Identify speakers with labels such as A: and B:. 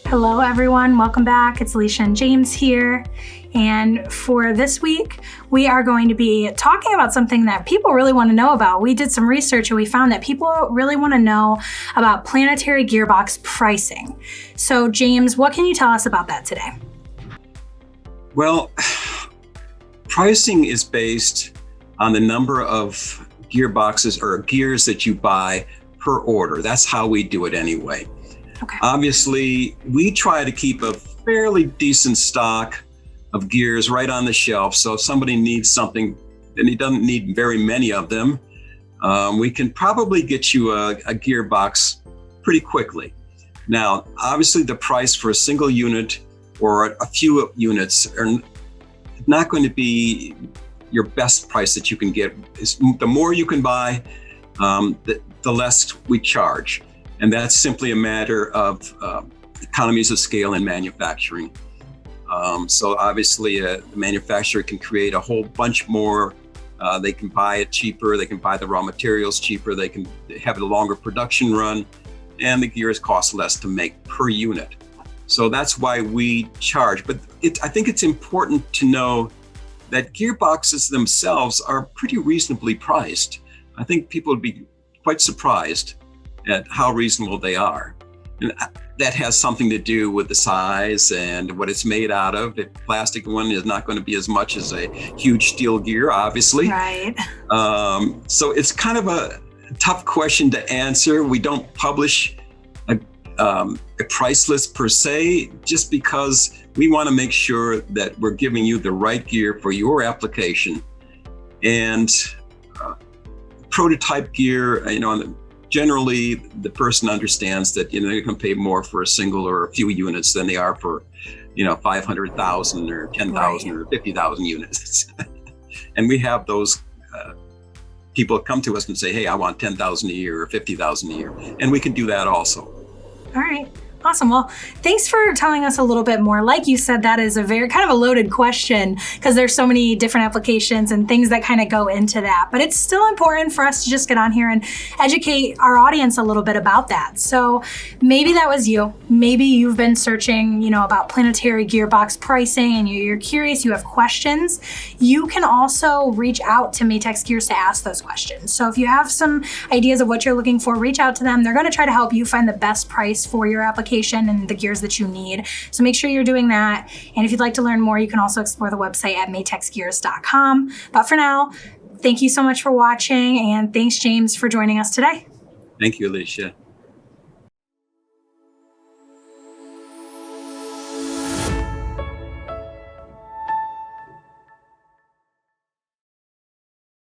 A: Hello, everyone. Welcome back. It's Alicia and James here. And for this week, we are going to be talking about something that people really want to know about. We did some research and we found that people really want to know about Planetary Gearbox pricing. So, James, what can you tell us about that today?
B: Well, pricing is based on the number of gearboxes or gears that you buy per order. That's how we do it anyway.
A: Okay.
B: Obviously, we try to keep a fairly decent stock of gears right on the shelf. So if somebody needs something and he doesn't need very many of them, we can probably get you a gearbox pretty quickly. Now, obviously, the price for a single unit or a few units are not going to be your best price that you can get. The more you can buy, the less we charge. And that's simply a matter of economies of scale in manufacturing. So obviously, the manufacturer can create a whole bunch more. They can buy it cheaper. They can buy the raw materials cheaper. They can have a longer production run, and the gears cost less to make per unit. So that's why we charge. But I think it's important to know that gearboxes themselves are pretty reasonably priced. I think people would be quite surprised at how reasonable they are. And that has something to do with the size and what it's made out of. A plastic one is not going to be as much as a huge steel gear, obviously.
A: Right.
B: So it's kind of a tough question to answer. We don't publish a price list per se, just because we want to make sure that we're giving you the right gear for your application. And prototype gear, generally the person understands that they're going to pay more for a single or a few units than they are for 500,000 or 10,000 or 50,000 units. And we have those people come to us and say, hey, I want 10,000 a year or 50,000 a year, and we can do that also.
A: All right. Awesome. Well, thanks for telling us a little bit more. Like you said, that is a very kind of a loaded question because there's so many different applications and things that kind of go into that. But it's still important for us to just get on here and educate our audience a little bit about that. So maybe that was you. Maybe you've been searching, about Planetary Gearbox pricing and you're curious, you have questions. You can also reach out to Matex Gears to ask those questions. So if you have some ideas of what you're looking for, reach out to them. They're going to try to help you find the best price for your application and the gears that you need. So make sure you're doing that. And if you'd like to learn more, you can also explore the website at matexgears.com. But for now, thank you so much for watching. And thanks, James, for joining us today.
B: Thank you, Alicia.